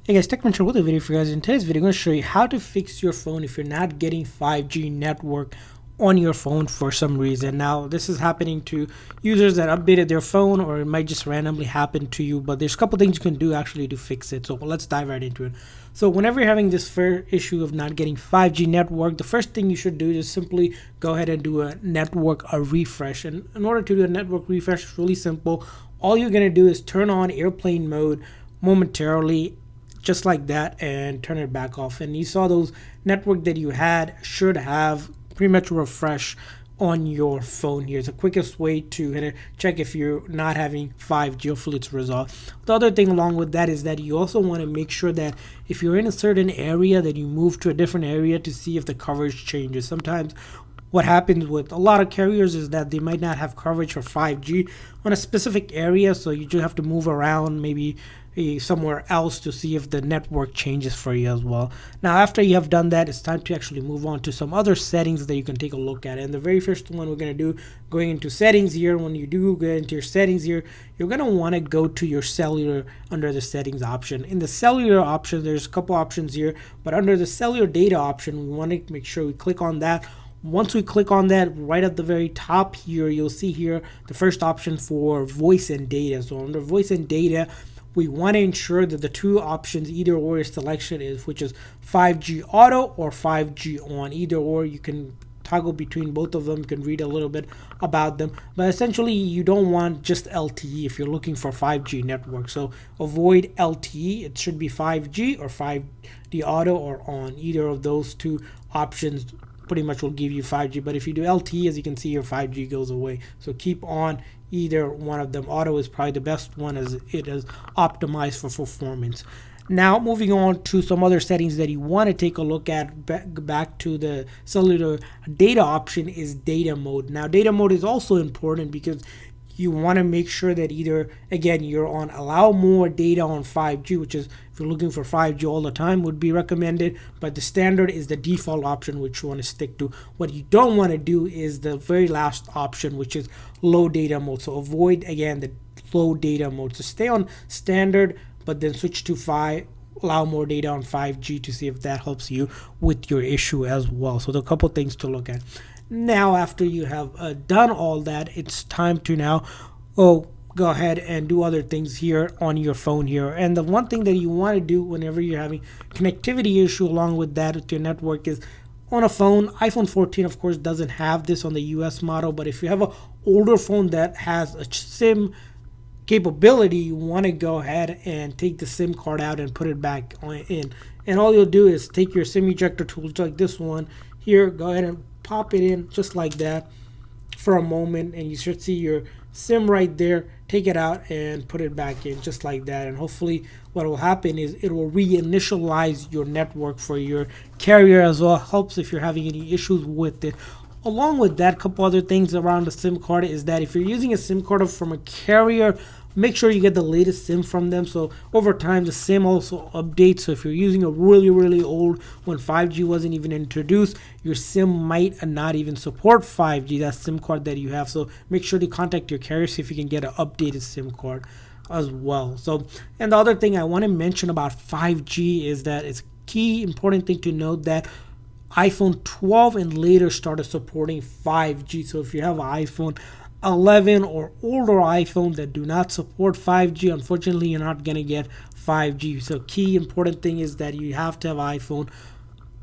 Hey guys, Tech Mentor with a video for you guys. In today's video, I'm going to show you how to fix your phone if you're not getting 5G network on your phone for some reason. Now, this is happening to users that updated their phone, or it might just randomly happen to you, but there's a couple things you can do actually to fix it. So let's dive right into it. So whenever you're having this first issue of not getting 5G network, the first thing you should do is simply go ahead and do a refresh. And in order to do a network refresh, it's really simple. All you're going to do is turn on airplane mode momentarily, just like that, and turn it back off, and you saw those network that you had should have pretty much refresh on your phone. Here's the quickest way to check if you're not having 5G. Hopefully it's resolved. The other thing along with that is that you also want to make sure that if you're in a certain area, that you move to a different area to see if the coverage changes. Sometimes what happens with a lot of carriers is that they might not have coverage for 5G on a specific area, so you just have to move around maybe somewhere else to see if the network changes for you as well. Now, after you have done that, it's time to actually move on to some other settings that you can take a look at. And the very first one we're going to do, going into settings here, when you do get into your settings here, you're going to want to go to your cellular under the settings option. In the cellular option, there's a couple options here, but under the cellular data option, we want to make sure we click on that. Once we click on that, right at the very top here, you'll see here the first option for voice and data. So under voice and data, we want to ensure that the two options, either or selection is, which is 5G auto or 5G on. Either or, you can toggle between both of them. You can read a little bit about them, but essentially you don't want just LTE if you're looking for 5G network. So avoid LTE. It should be 5G or 5G auto or on. Either of those two options pretty much will give you 5G, but if you do LTE, as you can see, your 5G goes away. So keep on either one of them. Auto is probably the best one, as it is optimized for performance. Now, moving on to some other settings that you want to take a look at, back to the cellular data option, is data mode. Now, data mode is also important because you want to make sure that either, again, you're on allow more data on 5G, which is, if you're looking for 5G all the time, would be recommended, but the standard is the default option, which you want to stick to. What you don't want to do is the very last option, which is low data mode. So avoid, again, the low data mode. So stay on standard, but then switch to allow more data on 5G to see if that helps you with your issue as well. So there are a couple things to look at. Now, after you have done all that, it's time to now go ahead and do other things here on your phone here. And the one thing that you want to do whenever you're having connectivity issue along with that with your network is, on a phone, iPhone 14 of course doesn't have this on the US model, but if you have an older phone that has a SIM capability, you want to go ahead and take the SIM card out and put it back in. And all you'll do is take your SIM ejector tool, like this one here, go ahead and pop it in just like that for a moment, and you should see your SIM right there. Take it out and put it back in just like that, and hopefully what will happen is it will reinitialize your network for your carrier as well. Helps if you're having any issues with it. Along with that, a couple other things around the SIM card is that if you're using a SIM card from a carrier, make sure you get the latest SIM from them. So over time, the SIM also updates. So if you're using a really old, when 5G wasn't even introduced, your SIM might not even support 5G, that SIM card that you have. So make sure to contact your carrier, see if you can get an updated SIM card as well. So, and the other thing I want to mention about 5G is that it's key important thing to note that iPhone 12 and later started supporting 5G. So if you have an iPhone 11 or older iPhone that do not support 5G, unfortunately you're not going to get 5G. So key important thing is that you have to have iPhone,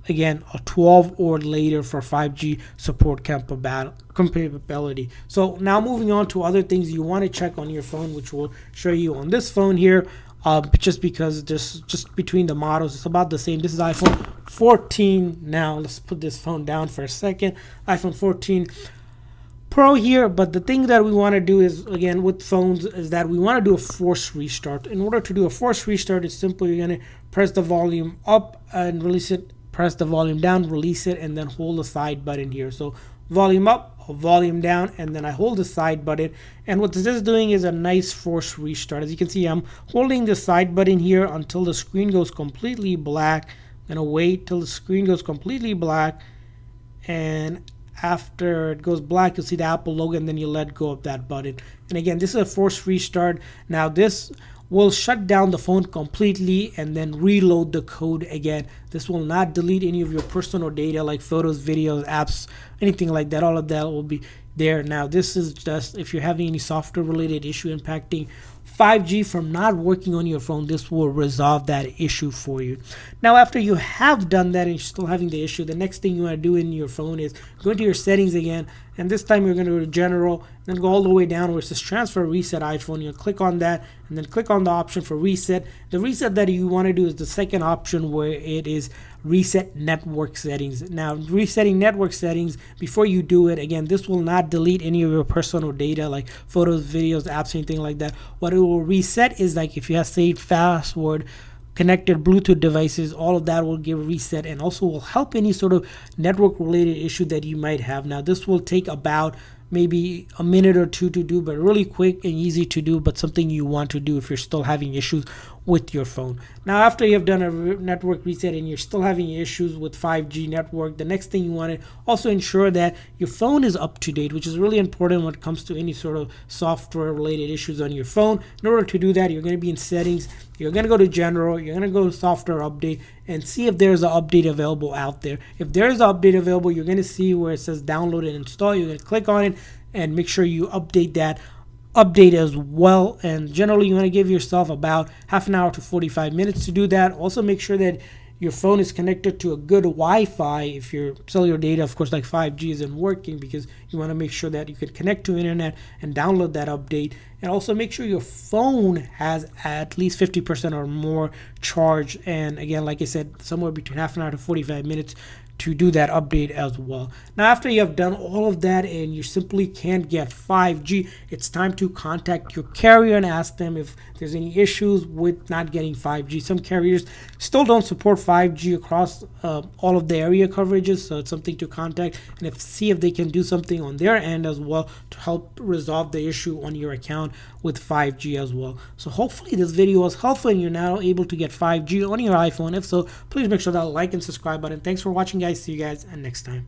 again, a 12 or later for 5G support compatibility. So now moving on to other things you want to check on your phone, which we'll show you on this phone here. Just because just between the models, it's about the same. This is iPhone 14 now. Let's put this phone down for a second. iPhone 14 Pro here, but the thing that we want to do is, again, with phones, is that we want to do a force restart. In order to do a force restart, it's simple. You're going to press the volume up and release it, press the volume down, release it, and then hold the side button here. So volume up, volume down, and then I hold the side button, and what this is doing is a nice force restart. As you can see, I'm holding the side button here until the screen goes completely black. I'm gonna wait till the screen goes completely black, and after it goes black, you'll see the Apple logo, and then you let go of that button. And again, this is a force restart. Now this will shut down the phone completely and then reload the code again. This will not delete any of your personal data like photos, videos, apps, anything like that. All of that will be there. Now this is just if you're having any software related issue impacting 5G from not working on your phone, this will resolve that issue for you. Now after you have done that and you're still having the issue, the next thing you want to do in your phone is go into your settings again, and this time you're going to go to general, then go all the way down where it says transfer reset iPhone. You'll click on that and then click on the option for reset. The reset that you want to do is the second option where it is reset network settings. Now resetting network settings, before you do it, again, this will not delete any of your personal data like photos, videos, apps, anything like that. What it will reset is like if you have saved password, connected Bluetooth devices, all of that will give reset, and also will help any sort of network related issue that you might have. Now this will take about maybe a minute or two to do, but really quick and easy to do, but something you want to do if you're still having issues with your phone. Now after you have done a network reset and you're still having issues with 5G network, the next thing you want to also ensure that your phone is up to date, which is really important when it comes to any sort of software related issues on your phone. In order to do that, you're going to be in settings, you're going to go to general, you're going to go to software update and see if there's an update available out there. If there is an update available, you're going to see where it says download and install. You're going to click on it and make sure you update that update as well. And generally you want to give yourself about half an hour to 45 minutes to do that. Also make sure that your phone is connected to a good Wi-Fi. If your cellular data, of course, like 5G isn't working, because you want to make sure that you can connect to internet and download that update. And also make sure your phone has at least 50% or more charge. And again, like I said, somewhere between half an hour to 45 minutes to do that update as well. Now after you have done all of that and you simply can't get 5G, it's time to contact your carrier and ask them if there's any issues with not getting 5G. Some carriers still don't support 5G across all of the area coverages, so it's something to contact and see if they can do something on their end as well to help resolve the issue on your account with 5G as well. So hopefully this video was helpful and you're now able to get 5G on your iPhone. If so, please make sure that like and subscribe button. Thanks for watching, guys. See you guys next time.